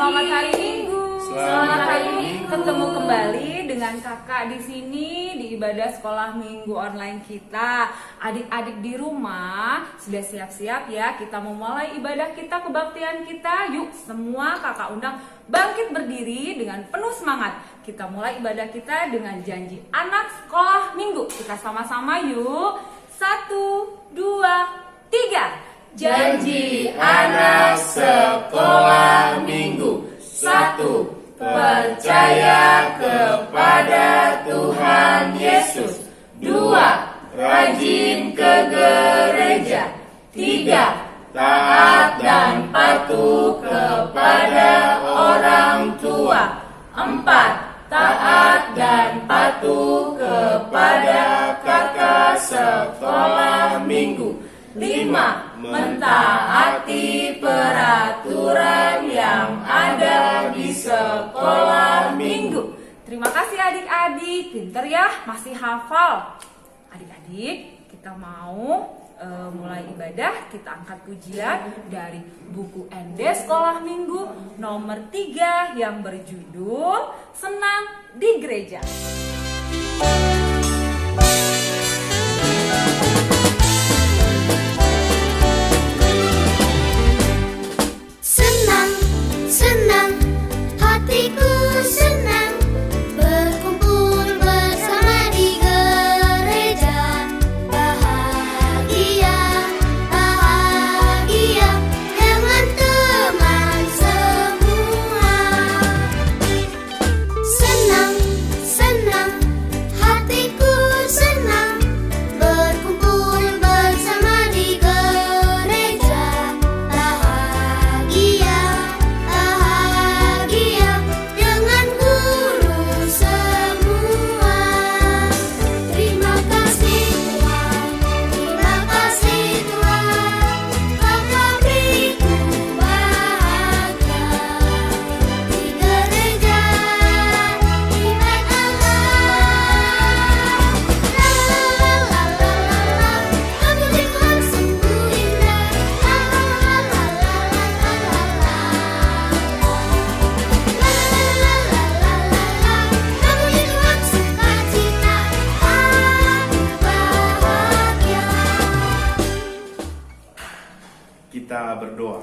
Selamat hari Minggu. Selamat hari Minggu. Ketemu kembali dengan kakak di sini di ibadah sekolah minggu online kita. Adik-adik di rumah sudah siap-siap ya? Kita memulai ibadah kita, kebaktian kita. Yuk semua kakak undang bangkit berdiri dengan penuh semangat. Kita mulai ibadah kita dengan janji anak sekolah minggu. Kita sama-sama yuk. 1, 2, 3. Janji anak sekolah minggu. 1. Percaya kepada Tuhan Yesus. 2. Rajin ke gereja. 3. Taat dan patuh kepada orang tua. 4. Taat dan patuh kepada kakak sekolah minggu. 5. Mentaati peraturan yang ada di sekolah minggu. Terima kasih adik-adik, pinter ya, masih hafal. Adik-adik, kita mau mulai ibadah. Kita angkat pujian dari buku ND Sekolah Minggu nomor 3 yang berjudul Senang di Gereja. Senang, senang, hatiku senang berkumpul bersama di gereja. Bahagia, bahagia dengan teman semua. Senang, senang, hatiku senang berkumpul bersama di gereja. Bahagia, bahagia dengan guru semua. Terima kasih Tuhan, terima kasih Tuhan, Kau beriku bahagia di gereja, di bait Allah. La la la la la la, memuji Tuhan sungguh indah. La la la la la la la la. La la la la la la la, memuji Tuhan sukacita. Aku bahagia. Kita berdoa.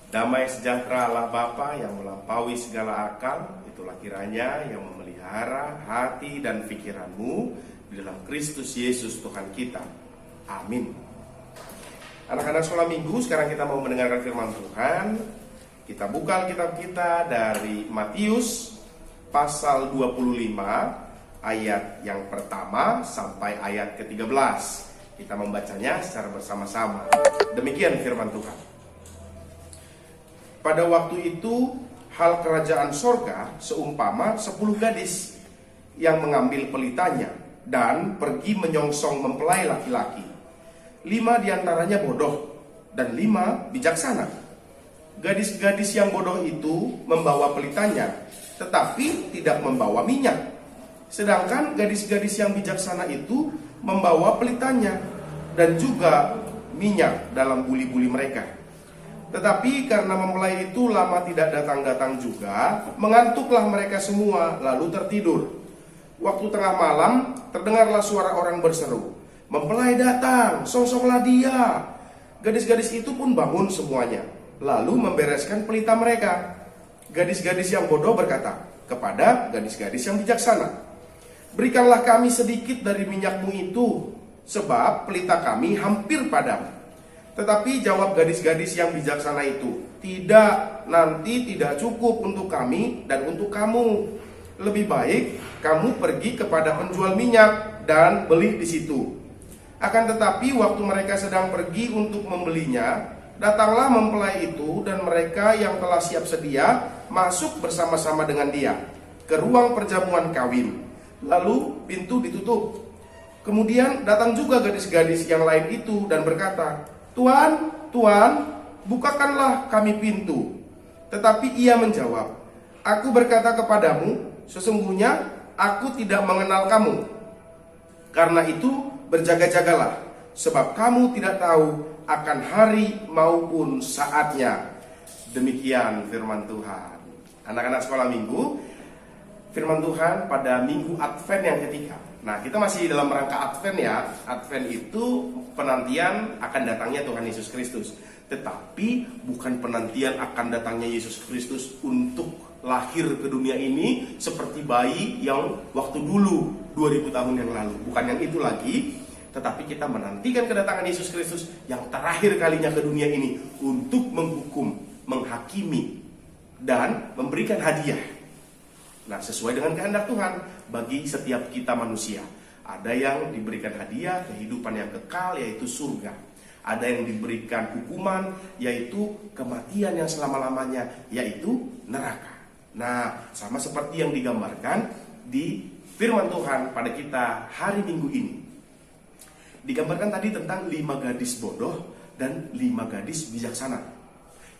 Damai sejahtera Allah Bapa yang melampaui segala akal, itulah kiranya yang memelihara hati dan pikiranmu di dalam Kristus Yesus Tuhan kita. Amin. Anak-anak sekolah minggu, sekarang kita mau mendengarkan firman Tuhan. Kita buka Alkitab kita dari Matius pasal 25 ayat yang pertama sampai ayat ke-13. Kita membacanya secara bersama-sama. Demikian firman Tuhan. Pada waktu itu, hal kerajaan sorga seumpama 10 gadis yang mengambil pelitanya dan pergi menyongsong mempelai laki-laki. 5 diantaranya bodoh dan 5 bijaksana. Gadis-gadis yang bodoh itu membawa pelitanya, tetapi tidak membawa minyak. Sedangkan gadis-gadis yang bijaksana itu membawa pelitanya dan juga minyak dalam buli-buli mereka. Tetapi karena mempelai itu lama tidak datang-datang juga, mengantuklah mereka semua lalu tertidur. Waktu tengah malam terdengarlah suara orang berseru, "Mempelai datang, songsonglah dia." Gadis-gadis itu pun bangun semuanya, lalu membereskan pelita mereka. Gadis-gadis yang bodoh berkata kepada gadis-gadis yang bijaksana, "Berikanlah kami sedikit dari minyakmu itu, sebab pelita kami hampir padam." Tetapi jawab gadis-gadis yang bijaksana itu, "Tidak, nanti tidak cukup untuk kami dan untuk kamu. Lebih baik kamu pergi kepada penjual minyak dan beli di situ." Akan tetapi waktu mereka sedang pergi untuk membelinya, datanglah mempelai itu dan mereka yang telah siap sedia masuk bersama-sama dengan dia ke ruang perjamuan kawin. Lalu pintu ditutup. Kemudian datang juga gadis-gadis yang lain itu dan berkata, "Tuan, Tuan, bukakanlah kami pintu." Tetapi ia menjawab, "Aku berkata kepadamu, sesungguhnya aku tidak mengenal kamu. Karena itu berjaga-jagalah, sebab kamu tidak tahu akan hari maupun saatnya." Demikian firman Tuhan. Anak-anak sekolah minggu, firman Tuhan pada minggu Advent yang ketiga. Nah, kita masih dalam rangka Advent ya. Advent itu penantian akan datangnya Tuhan Yesus Kristus. Tetapi bukan penantian akan datangnya Yesus Kristus untuk lahir ke dunia ini seperti bayi yang waktu dulu 2000 tahun yang lalu. Bukan yang itu lagi. Tetapi kita menantikan kedatangan Yesus Kristus yang terakhir kalinya ke dunia ini untuk menghukum, menghakimi, dan memberikan hadiah. Nah, sesuai dengan kehendak Tuhan bagi setiap kita manusia. Ada yang diberikan hadiah kehidupan yang kekal, yaitu surga. Ada yang diberikan hukuman, yaitu kematian yang selama-lamanya, yaitu neraka. Nah, sama seperti yang digambarkan di firman Tuhan pada kita hari Minggu ini. Digambarkan tadi tentang 5 gadis bodoh dan 5 gadis bijaksana.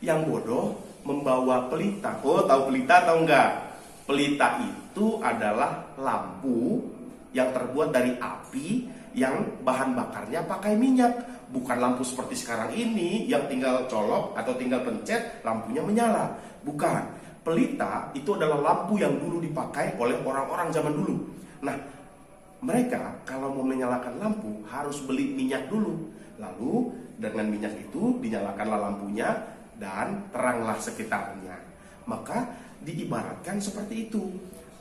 Yang bodoh membawa pelita. Oh, tahu pelita atau enggak? Pelita itu adalah lampu yang terbuat dari api yang bahan bakarnya pakai minyak. Bukan lampu seperti sekarang ini yang tinggal colok atau tinggal pencet lampunya menyala. Bukan. Pelita itu adalah lampu yang dulu dipakai oleh orang-orang zaman dulu. Nah, mereka kalau mau menyalakan lampu harus beli minyak dulu. Lalu dengan minyak itu dinyalakanlah lampunya dan teranglah sekitarnya. Maka diibaratkan seperti itu.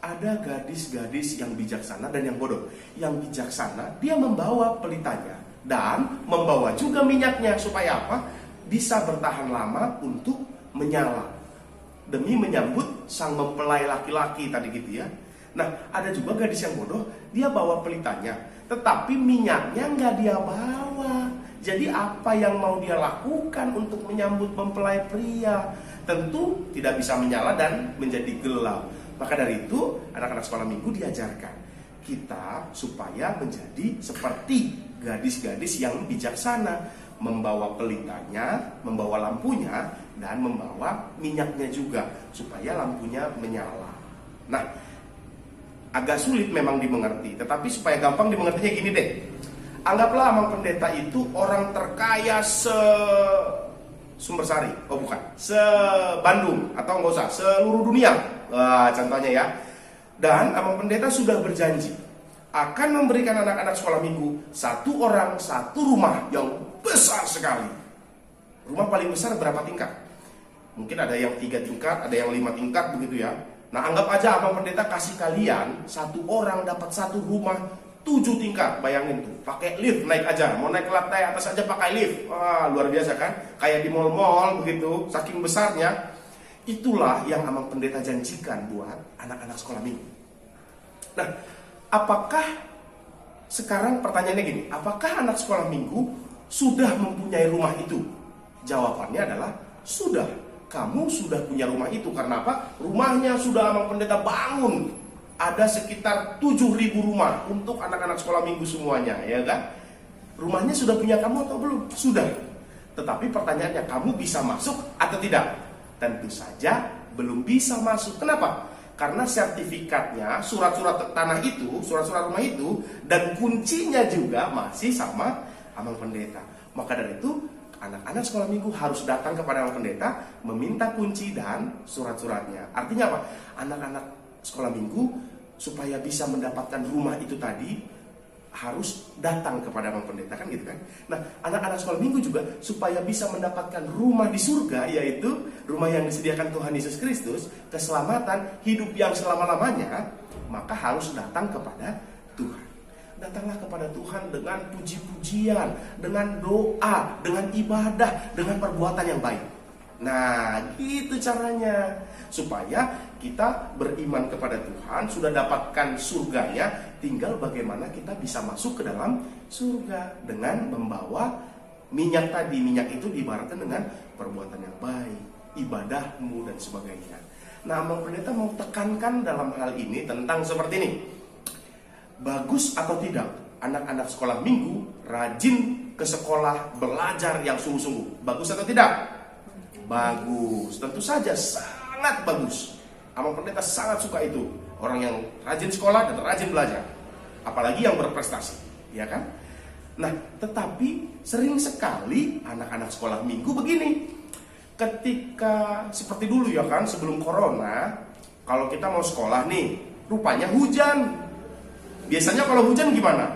Ada gadis-gadis yang bijaksana dan yang bodoh. Yang bijaksana dia membawa pelitanya dan membawa juga minyaknya supaya apa? Bisa bertahan lama untuk menyala demi menyambut sang mempelai laki-laki tadi gitu ya. Nah, ada juga gadis yang bodoh, dia bawa pelitanya, tetapi minyaknya nggak dia bawa. Jadi apa yang mau dia lakukan untuk menyambut mempelai pria? Tentu tidak bisa menyala dan menjadi gelap. Maka dari itu anak-anak sekolah minggu diajarkan kita supaya menjadi seperti gadis-gadis yang bijaksana, membawa pelitanya, membawa lampunya, dan membawa minyaknya juga supaya lampunya menyala. Nah, agak sulit memang dimengerti, tetapi supaya gampang dimengertinya gini deh. Anggaplah Amang Pendeta itu orang terkaya Sumbersari, oh bukan, se-Bandung atau nggak usah, seluruh dunia, contohnya ya. Dan Amang Pendeta sudah berjanji akan memberikan anak-anak sekolah minggu satu orang satu rumah yang besar sekali. Rumah paling besar berapa tingkat? Mungkin ada yang 3 tingkat, ada yang 5 tingkat begitu ya. Nah, anggap aja Amang Pendeta kasih kalian satu orang dapat satu rumah 7 tingkat, bayangin tuh, pakai lift naik aja, mau naik ke lantai atas aja pakai lift, wah luar biasa kan, kayak di mall-mall begitu, saking besarnya. Itulah yang Amang Pendeta janjikan buat anak-anak sekolah minggu. Nah, apakah sekarang pertanyaannya gini, apakah anak sekolah minggu sudah mempunyai rumah itu? Jawabannya adalah sudah, kamu sudah punya rumah itu. Karena apa? Rumahnya sudah Amang Pendeta bangun. Ada sekitar 7.000 rumah untuk anak-anak sekolah minggu semuanya, ya kan? Rumahnya sudah punya kamu atau belum? Sudah. Tetapi pertanyaannya, kamu bisa masuk atau tidak? Tentu saja belum bisa masuk. Kenapa? Karena sertifikatnya, surat-surat tanah itu, surat-surat rumah itu, dan kuncinya juga masih sama Amang Pendeta. Maka dari itu, anak-anak sekolah minggu harus datang kepada Amang Pendeta, meminta kunci dan surat-suratnya. Artinya apa? Anak-anak sekolah minggu supaya bisa mendapatkan rumah itu tadi harus datang kepada Amang Pendeta, kan gitu kan. Nah, anak-anak sekolah minggu juga supaya bisa mendapatkan rumah di surga, yaitu rumah yang disediakan Tuhan Yesus Kristus, keselamatan, hidup yang selama-lamanya, maka harus datang kepada Tuhan. Datanglah kepada Tuhan dengan puji-pujian, dengan doa, dengan ibadah, dengan perbuatan yang baik. Nah, gitu caranya. Supaya kita beriman kepada Tuhan, sudah dapatkan surganya, tinggal bagaimana kita bisa masuk ke dalam surga dengan membawa minyak tadi. Minyak itu diibaratkan dengan perbuatan yang baik, ibadahmu dan sebagainya. Nah, Amang Pendeta mau tekankan dalam hal ini tentang seperti ini. Bagus atau tidak anak-anak sekolah minggu rajin ke sekolah belajar yang sungguh-sungguh? Bagus atau tidak? Bagus, tentu saja sangat bagus. Amang Pendeta sangat suka itu, orang yang rajin sekolah dan rajin belajar, apalagi yang berprestasi, ya kan? Nah, tetapi sering sekali anak-anak sekolah minggu begini, ketika seperti dulu ya kan, sebelum corona, kalau kita mau sekolah nih, rupanya hujan. Biasanya kalau hujan gimana?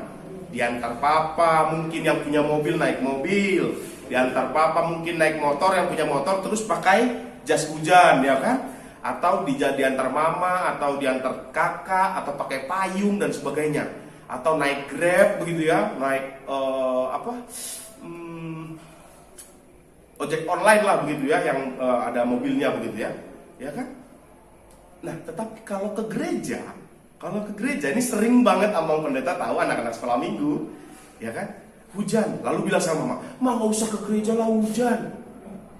Diantar papa, mungkin yang punya mobil naik mobil, diantar papa mungkin naik motor, yang punya motor terus pakai jas hujan ya kan, atau diantar mama, atau diantar kakak, atau pakai payung dan sebagainya, atau naik Grab begitu ya, naik ojek online lah begitu ya, yang ada mobilnya begitu ya kan. Nah, tetapi kalau ke gereja ini sering banget Amang Pendeta tahu anak-anak sekolah minggu, ya kan, hujan, lalu bilang sama mama, nggak usah ke gereja lah, hujan.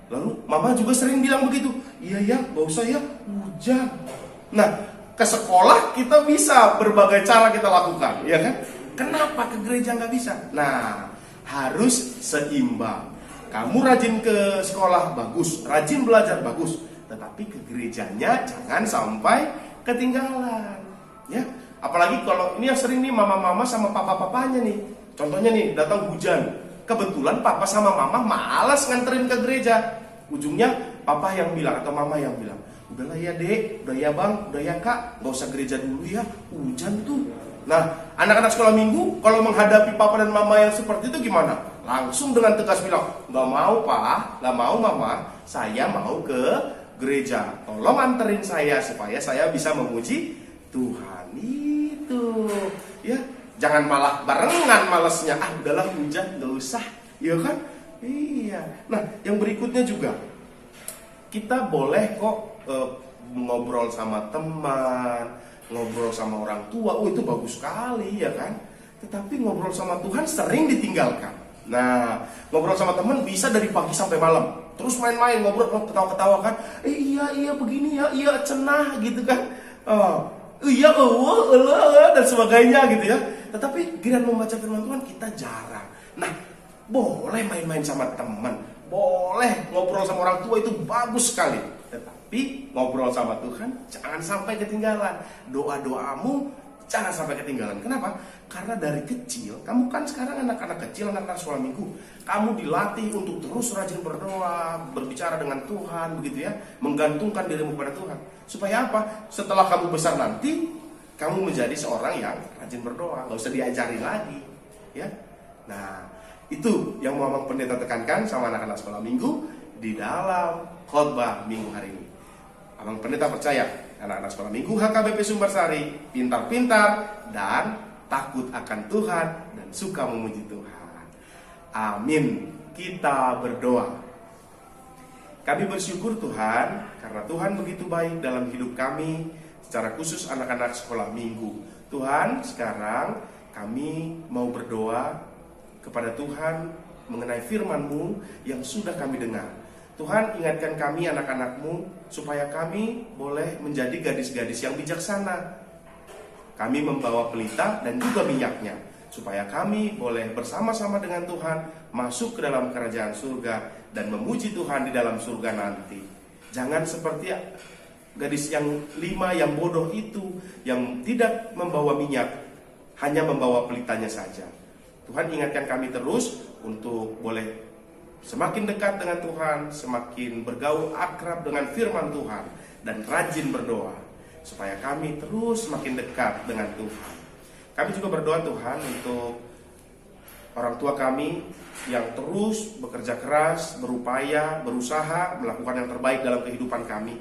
Lalu mama juga sering bilang begitu, iya ya, nggak usah ya, hujan. Nah, ke sekolah kita bisa berbagai cara kita lakukan, ya kan? Kenapa ke gereja nggak bisa? Nah, harus seimbang. Kamu rajin ke sekolah bagus, rajin belajar bagus, tetapi ke gerejanya jangan sampai ketinggalan. Ya, apalagi kalau ini yang sering nih mama-mama sama papa-papanya nih. Contohnya nih, datang hujan. Kebetulan papa sama mama malas nganterin ke gereja. Ujungnya papa yang bilang atau mama yang bilang, udahlah ya dek, udah ya bang, udah ya kak, gak usah gereja dulu ya, hujan tuh. Nah, anak-anak sekolah minggu kalau menghadapi papa dan mama yang seperti itu gimana? Langsung dengan tegas bilang, gak mau pak, gak mau mama, saya mau ke gereja. Tolong anterin saya supaya saya bisa memuji Tuhan. Itu ya, jangan malah barengan malesnya. Ah udahlah hujan, gak usah, iya kan? Iya. Nah, yang berikutnya juga, kita boleh kok ngobrol sama teman, ngobrol sama orang tua. Oh itu bagus sekali ya kan. Tetapi ngobrol sama Tuhan sering ditinggalkan. Nah, ngobrol sama teman bisa dari pagi sampai malam, terus main-main, ngobrol, ketawa-ketawa kan. Iya begini ya, iya cenah gitu kan. Iya dan sebagainya gitu ya. Tetapi giliran membaca firman Tuhan kita jarang. Nah, boleh main-main sama teman, boleh ngobrol sama orang tua, itu bagus sekali. Tetapi ngobrol sama Tuhan jangan sampai ketinggalan. Doa-doamu jangan sampai ketinggalan. Kenapa? Karena dari kecil, kamu kan sekarang anak-anak kecil, anak-anak sekolah minggu, kamu dilatih untuk terus rajin berdoa, berbicara dengan Tuhan, begitu ya, menggantungkan dirimu pada Tuhan. Supaya apa? Setelah kamu besar nanti, kamu menjadi seorang yang rajin berdoa, nggak usah diajarin lagi, ya. Nah, itu yang mau Amang Pendeta tekankan sama anak-anak sekolah minggu di dalam khotbah minggu hari ini. Amang Pendeta percaya anak-anak sekolah minggu HKBP Sumbersari pintar-pintar dan takut akan Tuhan dan suka memuji Tuhan. Amin. Kita berdoa. Kami bersyukur Tuhan karena Tuhan begitu baik dalam hidup kami, secara khusus anak-anak sekolah minggu. Tuhan, sekarang kami mau berdoa kepada Tuhan mengenai firman-Mu yang sudah kami dengar. Tuhan, ingatkan kami anak-anak-Mu supaya kami boleh menjadi gadis-gadis yang bijaksana. Kami membawa pelita dan juga minyaknya, supaya kami boleh bersama-sama dengan Tuhan masuk ke dalam kerajaan surga dan memuji Tuhan di dalam surga nanti. Jangan seperti gadis yang 5 yang bodoh itu, yang tidak membawa minyak, hanya membawa pelitanya saja. Tuhan, ingatkan kami terus untuk boleh semakin dekat dengan Tuhan, semakin bergaul akrab dengan firman Tuhan, dan rajin berdoa, supaya kami terus semakin dekat dengan Tuhan. Kami juga berdoa Tuhan untuk orang tua kami yang terus bekerja keras, berupaya, berusaha melakukan yang terbaik dalam kehidupan kami.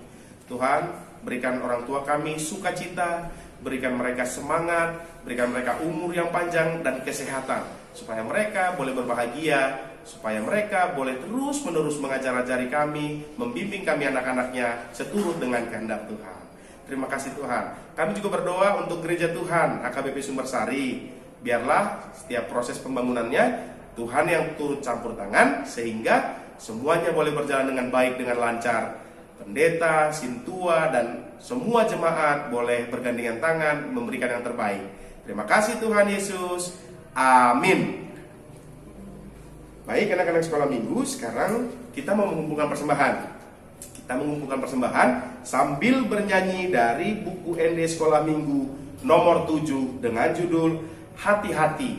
Tuhan, berikan orang tua kami sukacita, berikan mereka semangat, berikan mereka umur yang panjang dan kesehatan, supaya mereka boleh berbahagia, supaya mereka boleh terus-menerus mengajar-ajari kami, membimbing kami anak-anaknya seturut dengan kehendak Tuhan. Terima kasih Tuhan. Kami juga berdoa untuk gereja Tuhan HKBP Sumbersari. Biarlah setiap proses pembangunannya Tuhan yang turut campur tangan, sehingga semuanya boleh berjalan dengan baik, dengan lancar. Pendeta, sintua, dan semua jemaat boleh bergandengan tangan memberikan yang terbaik. Terima kasih Tuhan Yesus. Amin. Baik anak-anak sekolah minggu, sekarang kita mau mengumpulkan persembahan. Kita mengumpulkan persembahan sambil bernyanyi dari buku ND Sekolah Minggu nomor 7 dengan judul Hati-Hati.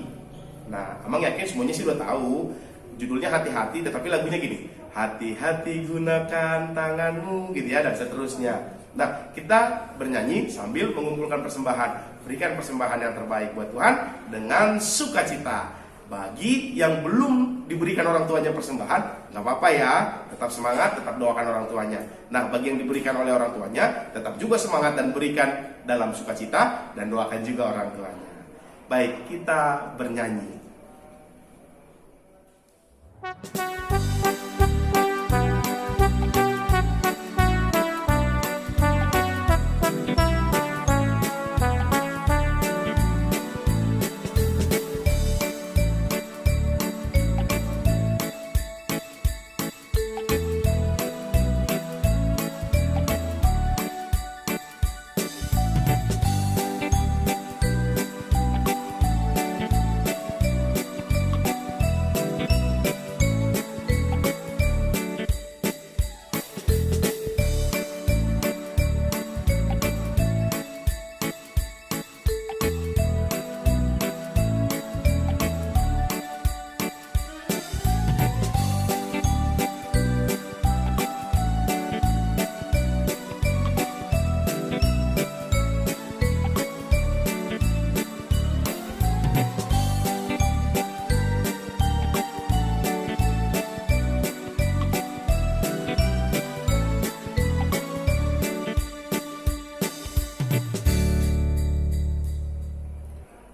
Nah, Amang yakin semuanya sih udah tahu Judulnya hati-hati, tetapi lagunya gini, hati-hati gunakan tanganmu, gitu ya, dan seterusnya. Nah, kita bernyanyi sambil mengumpulkan persembahan. Berikan persembahan yang terbaik buat Tuhan dengan sukacita. Bagi yang belum diberikan orang tuanya persembahan, nggak apa-apa ya, tetap semangat, tetap doakan orang tuanya. Nah, bagi yang diberikan oleh orang tuanya, tetap juga semangat dan berikan dalam sukacita, dan doakan juga orang tuanya. Baik, kita bernyanyi.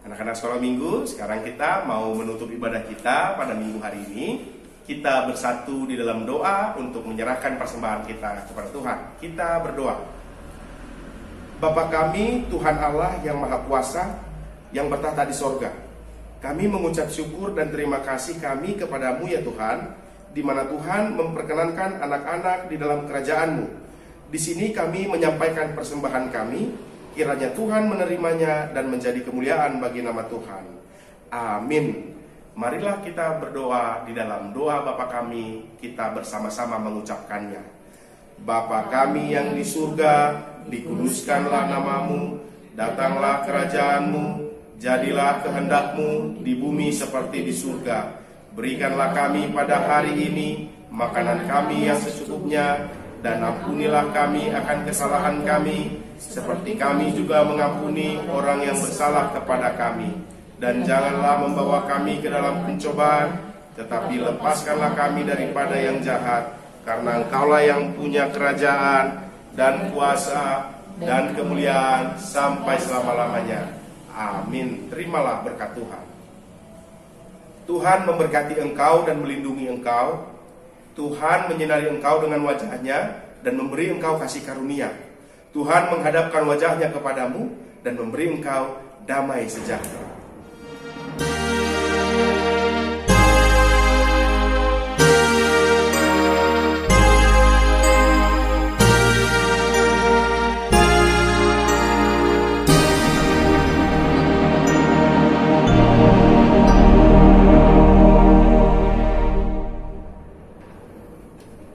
Anak-anak sekolah minggu, sekarang kita mau menutup ibadah kita pada minggu hari ini. Kita bersatu di dalam doa untuk menyerahkan persembahan kita kepada Tuhan. Kita berdoa. Bapa kami, Tuhan Allah yang Maha Kuasa, yang bertahta di sorga, kami mengucap syukur dan terima kasih kami kepadamu ya Tuhan, di mana Tuhan memperkenankan anak-anak di dalam kerajaan-Mu. Di sini kami menyampaikan persembahan kami, kiranya Tuhan menerimanya dan menjadi kemuliaan bagi nama Tuhan. Amin. Marilah kita berdoa di dalam doa Bapa kami, kita bersama-sama mengucapkannya. Bapa kami yang di surga, dikuduskanlah namamu, datanglah kerajaan-Mu, jadilah kehendak-Mu di bumi seperti di surga. Berikanlah kami pada hari ini makanan kami yang secukupnya, dan ampunilah kami akan kesalahan kami, seperti kami juga mengampuni orang yang bersalah kepada kami. Dan janganlah membawa kami ke dalam pencobaan, tetapi lepaskanlah kami daripada yang jahat, karena Engkaulah yang punya kerajaan dan kuasa dan kemuliaan sampai selama-lamanya. Amin. Terimalah berkat Tuhan. Tuhan memberkati engkau dan melindungi engkau. Tuhan menyinari engkau dengan wajahnya dan memberi engkau kasih karunia. Tuhan menghadapkan wajahnya kepadamu dan memberi engkau damai sejahtera.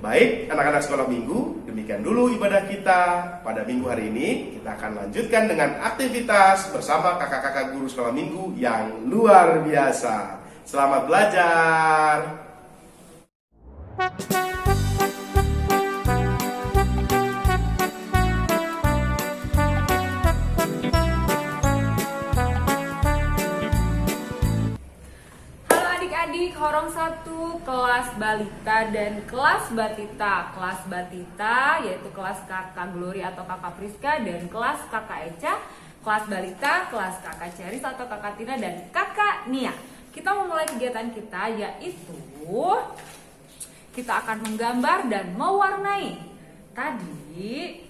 Baik, anak-anak sekolah minggu, demikian dulu ibadah kita pada minggu hari ini. Kita akan lanjutkan dengan aktivitas bersama kakak-kakak guru sekolah minggu yang luar biasa. Selamat belajar. Adik Horong 1 kelas balita dan kelas batita. Kelas batita yaitu kelas kakak Glory atau kakak Priska, dan kelas kakak Eca. Kelas balita kelas kakak Ceris atau kakak Tina dan kakak Nia. Kita memulai kegiatan kita, yaitu kita akan menggambar dan mewarnai. Tadi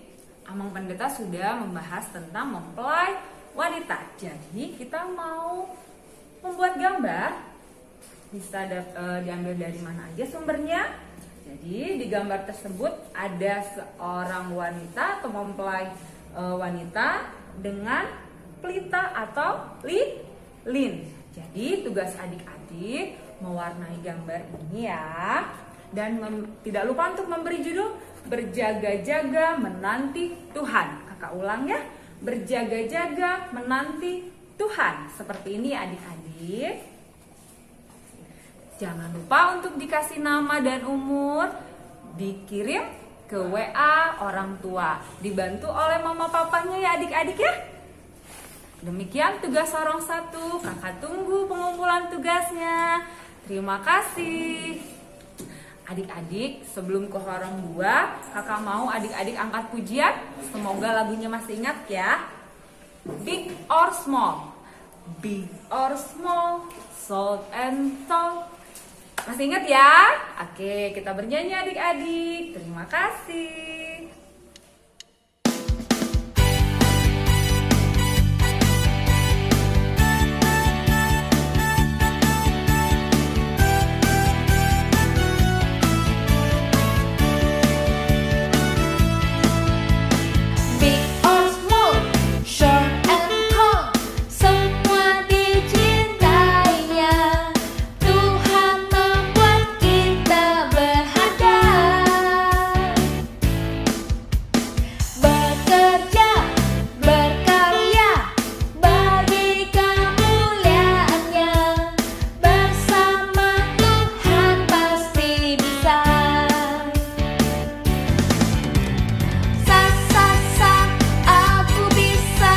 Amang Pendeta sudah membahas tentang mempelai wanita. Jadi kita mau membuat gambar. Bisa diambil dari mana aja sumbernya. Jadi di gambar tersebut ada seorang wanita atau mempelai wanita dengan pelita atau lilin. Jadi tugas adik-adik mewarnai gambar ini ya. Dan tidak lupa untuk memberi judul Berjaga-jaga menanti Tuhan. Kakak ulang ya. Berjaga-jaga menanti Tuhan. Seperti ini adik-adik. Jangan lupa untuk dikasih nama dan umur, dikirim ke WA orang tua, dibantu oleh mama papanya ya adik-adik ya. Demikian tugas horong 1, kakak tunggu pengumpulan tugasnya. Terima kasih. Adik-adik, sebelum ke horong 2, kakak mau adik-adik angkat pujian. Semoga lagunya masih ingat ya. Big or small, big or small, short and tall. Masih ingat ya? Oke, kita bernyanyi adik-adik. Terima kasih. Big or small, short and tall, semua dicintainya. Tuhan membuat kita berharga. Bekerja, berkarya, bagi kemuliaannya. Bersama Tuhan pasti bisa. Sa sa sa, aku bisa.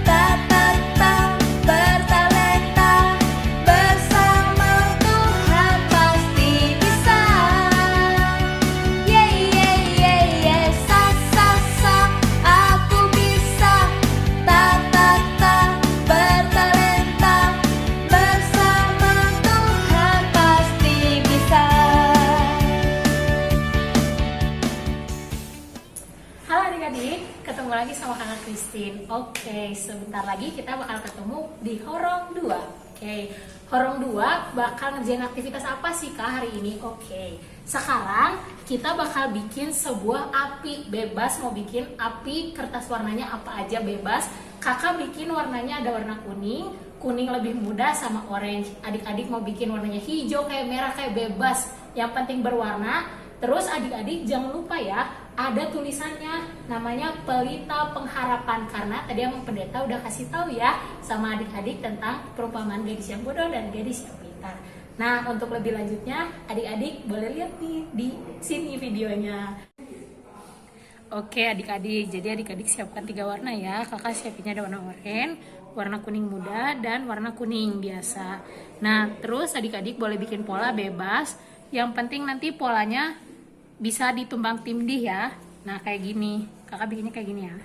Ta ta ta, bertalenta. Bersama Tuhan pasti bisa. Yeah yeah yeah yeah. Sa sa sa, aku bisa. Ta ta ta, bertalenta. Bersama Tuhan pasti bisa. Halo adik-adik, ketemu lagi sama kakak Christine. Oke, sebentar lagi kita bakal ketemu di horong 2. Oke, horong 2 bakal ngerjain aktivitas apa sih kak hari ini? Oke, sekarang kita bakal bikin sebuah api bebas. Mau bikin api, kertas warnanya apa aja bebas. Kakak bikin warnanya ada warna kuning, kuning lebih mudah sama orange. Adik-adik mau bikin warnanya hijau, kayak merah, kayak bebas. Yang penting berwarna. Terus adik-adik jangan lupa ya, ada tulisannya namanya Pelita Pengharapan, karena tadi yang pendeta udah kasih tahu ya sama adik-adik tentang perumpamaan gadis yang bodoh dan gadis yang pintar. Nah, untuk lebih lanjutnya adik-adik boleh lihat nih di sini videonya. Oke adik-adik, jadi adik-adik siapkan 3 warna ya. Kakak siapinnya ada warna oranye, warna kuning muda, dan warna kuning biasa. Nah, terus adik-adik boleh bikin pola bebas. Yang penting nanti polanya bisa ditumbang tindih ya. Nah kayak gini, kakak bikinnya kayak gini ya.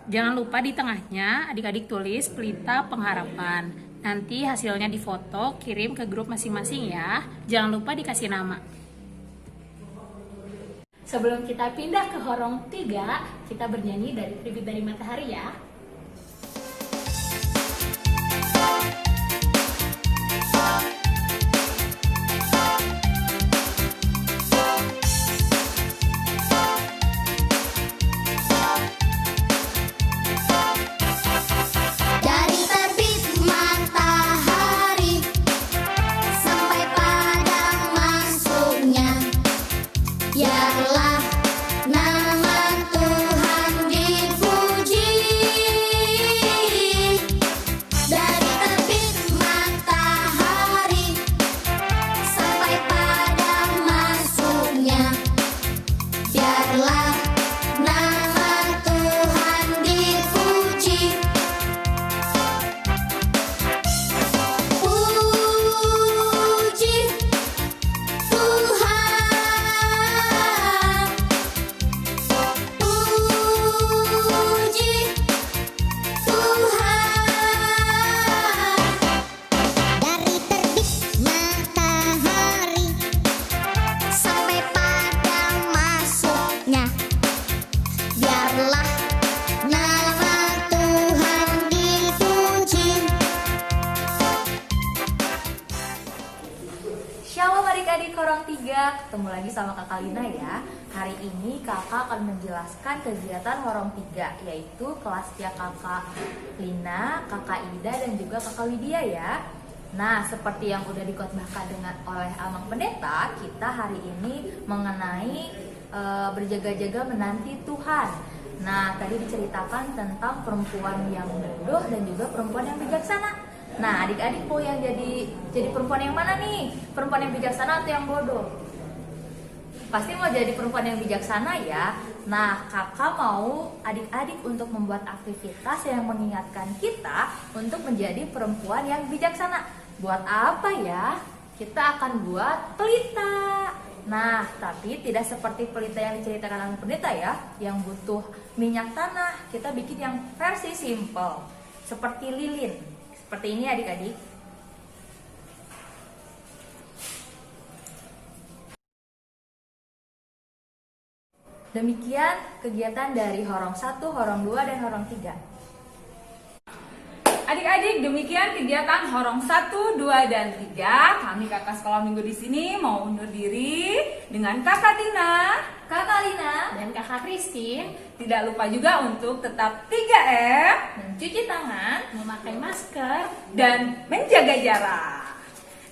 Jangan lupa di tengahnya adik-adik tulis Pelita Pengharapan. Nanti hasilnya difoto, kirim ke grup masing-masing ya. Jangan lupa dikasih nama. Sebelum kita pindah ke horong 3, kita bernyanyi dari Terbit dari Matahari ya. Dari terbit matahari sampai padang masuknya, biarlah nama Tuhan dipuji. Dari terbit matahari sampai padang masuknya, biarlah nama Tuhan dipuji. Puji Tuhan, puji Tuhan. Dari terbit matahari sampai padang masuknya, biarlah nama Tuhan dipuji. Shalom adik-adik horong 3, ketemu lagi sama kakak Lina ya. Hari ini kakak akan menjelaskan kegiatan horong 3, yaitu kelasnya kakak Lina, kakak Ida, dan juga kakak Widya ya. Nah, seperti yang udah dikotbahkan oleh Amang Pendeta, kita hari ini mengenai berjaga-jaga menanti Tuhan. Nah, tadi diceritakan tentang perempuan yang bodoh dan juga perempuan yang bijaksana. Nah, adik-adik mau yang jadi perempuan yang mana nih? Perempuan yang bijaksana atau yang bodoh? Pasti mau jadi perempuan yang bijaksana ya. Nah, kakak mau adik-adik untuk membuat aktivitas yang mengingatkan kita untuk menjadi perempuan yang bijaksana. Buat apa ya? Kita akan buat pelita. Nah, tapi tidak seperti pelita yang diceritakan oleh pendeta ya, yang butuh minyak tanah. Kita bikin yang versi simple, seperti lilin. Seperti ini adik-adik. Demikian kegiatan dari Horong 1, Horong 2, dan Horong 3. Adik-adik, demikian kegiatan Horong 1, 2, dan 3. Kami kakak sekolah minggu di sini mau undur diri dengan kakak Tina, Kakak Lina, Dan kakak Christine tidak lupa juga untuk tetap 3M mencuci tangan. memakai masker. dan menjaga jarak.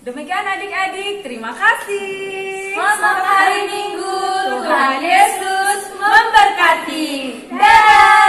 Demikian adik-adik, terima kasih. Selamat hari Minggu, Tuhan Yesus memberkati. Dadah.